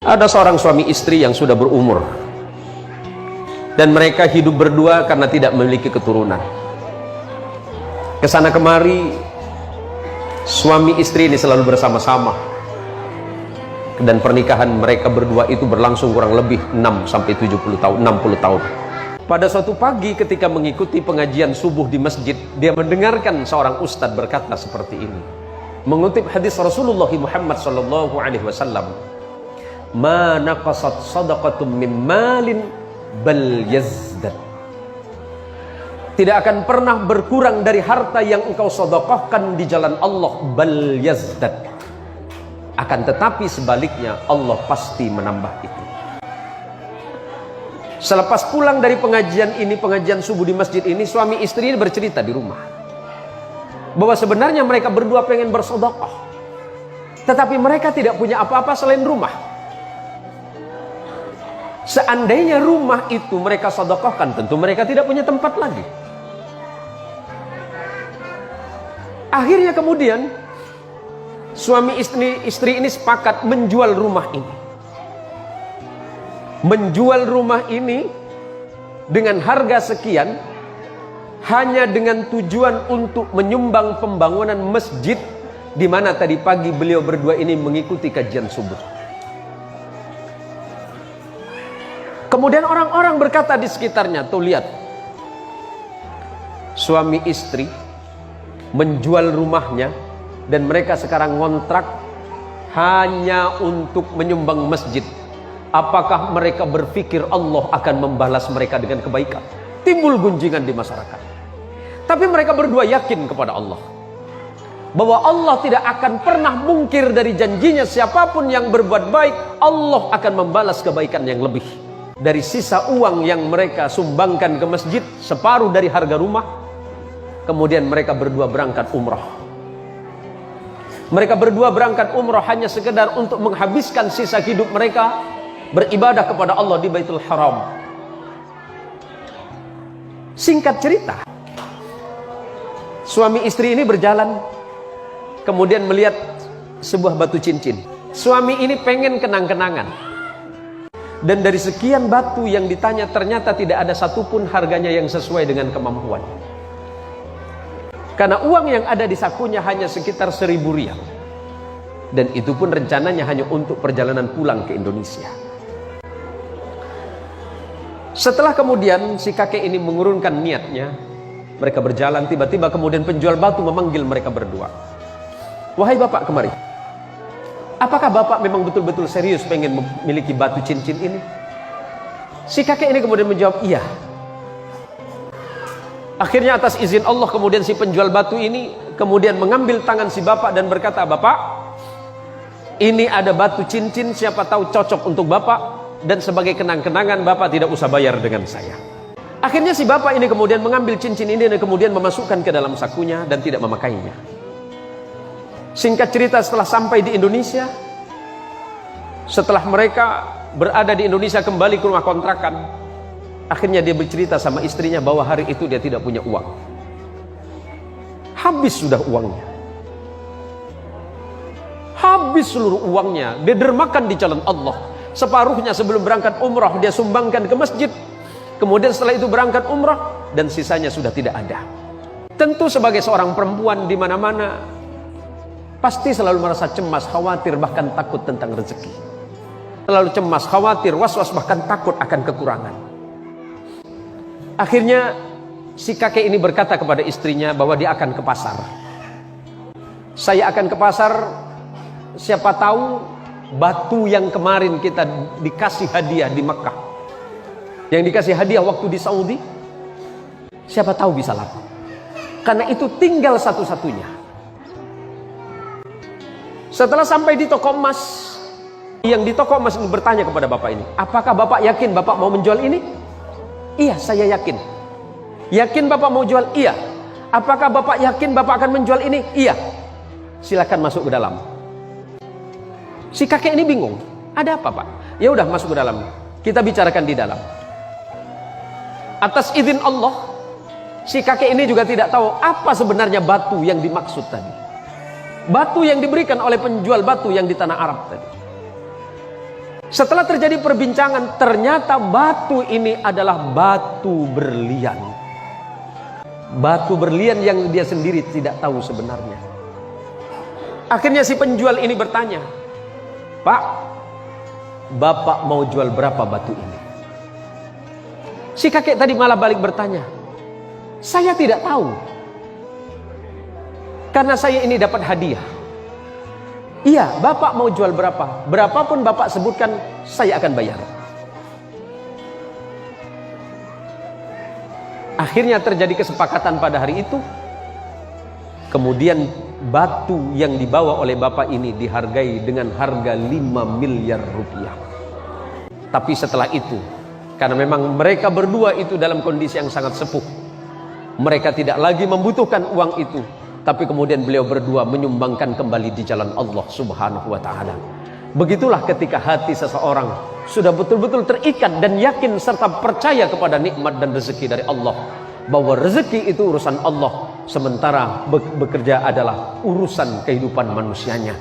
Ada seorang suami istri yang sudah berumur dan mereka hidup berdua karena tidak memiliki keturunan. Kesana kemari suami istri ini selalu bersama-sama, dan pernikahan mereka berdua itu berlangsung kurang lebih 6-70 tahun, 60 tahun. Pada suatu pagi ketika mengikuti pengajian subuh di masjid, dia mendengarkan seorang ustadz berkata seperti ini, mengutip hadis Rasulullah Muhammad SAW, "Ma naqasat sadaqatum min malin bal yazdad." Tidak akan pernah berkurang dari harta yang engkau sedekahkan di jalan Allah, bal yazdad. Akan tetapi sebaliknya Allah pasti menambah itu. Selepas pulang dari pengajian ini, pengajian subuh di masjid ini, suami istri ini bercerita di rumah bahwa sebenarnya mereka berdua pengen bersedekah, tetapi mereka tidak punya apa-apa selain rumah. Seandainya rumah itu mereka sedekahkan, tentu mereka tidak punya tempat lagi. Akhirnya kemudian suami istri ini sepakat menjual rumah ini. Menjual rumah ini dengan harga sekian, hanya dengan tujuan untuk menyumbang pembangunan masjid di mana tadi pagi beliau berdua ini mengikuti kajian subuh. Kemudian orang-orang berkata di sekitarnya, tuh lihat, suami istri menjual rumahnya dan mereka sekarang ngontrak hanya untuk menyumbang masjid. Apakah mereka berpikir Allah akan membalas mereka dengan kebaikan? Timbul gunjingan di masyarakat. Tapi mereka berdua yakin kepada Allah bahwa Allah tidak akan pernah mungkir dari janjinya. Siapapun yang berbuat baik, Allah akan membalas kebaikan yang lebih. Dari sisa uang yang mereka sumbangkan ke masjid, separuh dari harga rumah, kemudian mereka berdua berangkat umrah. Mereka berdua berangkat umrah hanya sekedar untuk menghabiskan sisa hidup mereka beribadah kepada Allah di Baitul Haram. Singkat cerita, suami istri ini berjalan, kemudian melihat sebuah batu cincin. Suami ini pengen kenang-kenangan, dan dari sekian batu yang ditanya ternyata tidak ada satupun harganya yang sesuai dengan kemampuan. Karena uang yang ada di sakunya hanya sekitar 1.000 rial, dan itu pun rencananya hanya untuk perjalanan pulang ke Indonesia. Setelah kemudian si kakek ini mengurungkan niatnya, mereka berjalan, tiba-tiba kemudian penjual batu memanggil mereka berdua. "Wahai bapak, kemari. Apakah bapak memang betul-betul serius pengen memiliki batu cincin ini?" Si kakek ini kemudian menjawab, "Iya." Akhirnya atas izin Allah kemudian si penjual batu ini kemudian mengambil tangan si bapak dan berkata, "Bapak, ini ada batu cincin, siapa tahu cocok untuk bapak, dan sebagai kenang-kenangan bapak tidak usah bayar dengan saya." Akhirnya si bapak ini kemudian mengambil cincin ini dan kemudian memasukkan ke dalam sakunya dan tidak memakainya. Singkat cerita, setelah sampai di Indonesia, setelah mereka berada di Indonesia kembali ke rumah kontrakan, akhirnya dia bercerita sama istrinya bahwa hari itu dia tidak punya uang. Habis sudah uangnya. Habis seluruh uangnya, dia dermakan di jalan Allah. Separuhnya sebelum berangkat umrah dia sumbangkan ke masjid. Kemudian setelah itu berangkat umrah dan sisanya sudah tidak ada. Tentu sebagai seorang perempuan di mana-mana pasti selalu merasa cemas, khawatir, bahkan takut tentang rezeki. Selalu cemas, khawatir, was-was, bahkan takut akan kekurangan. Akhirnya si kakek ini berkata kepada istrinya bahwa dia akan ke pasar. "Saya akan ke pasar, siapa tahu batu yang kemarin kita dikasih hadiah di Mekah, yang dikasih hadiah waktu di Saudi, siapa tahu bisa laku. Karena itu tinggal satu-satunya." Setelah sampai di toko emas, yang di toko emas ini bertanya kepada bapak ini, "Apakah bapak yakin bapak mau menjual ini?" "Iya, saya yakin." "Yakin bapak mau jual?" "Iya." "Apakah bapak yakin bapak akan menjual ini?" "Iya." "Silakan masuk ke dalam." Si kakek ini bingung, "Ada apa, Pak?" "Ya udah, masuk ke dalam, kita bicarakan di dalam." Atas izin Allah, si kakek ini juga tidak tahu apa sebenarnya batu yang dimaksud tadi. Batu yang diberikan oleh penjual batu yang di tanah Arab tadi. Setelah terjadi perbincangan, ternyata batu ini adalah batu berlian. Batu berlian yang dia sendiri tidak tahu sebenarnya. Akhirnya si penjual ini bertanya, "Pak, Bapak mau jual berapa batu ini?" Si kakek tadi malah balik bertanya, "Saya tidak tahu. Karena saya ini dapat hadiah. Iya, Bapak mau jual berapa? Berapapun Bapak sebutkan, saya akan bayar." Akhirnya terjadi kesepakatan pada hari itu. Kemudian batu yang dibawa oleh Bapak ini dihargai dengan harga 5 miliar rupiah. Tapi setelah itu, karena memang mereka berdua itu dalam kondisi yang sangat sepuh, mereka tidak lagi membutuhkan uang itu. Tapi kemudian beliau berdua menyumbangkan kembali di jalan Allah Subhanahu wa ta'ala. Begitulah ketika hati seseorang sudah betul-betul terikat dan yakin serta percaya kepada nikmat dan rezeki dari Allah, bahwa rezeki itu urusan Allah, sementara bekerja adalah urusan kehidupan manusianya.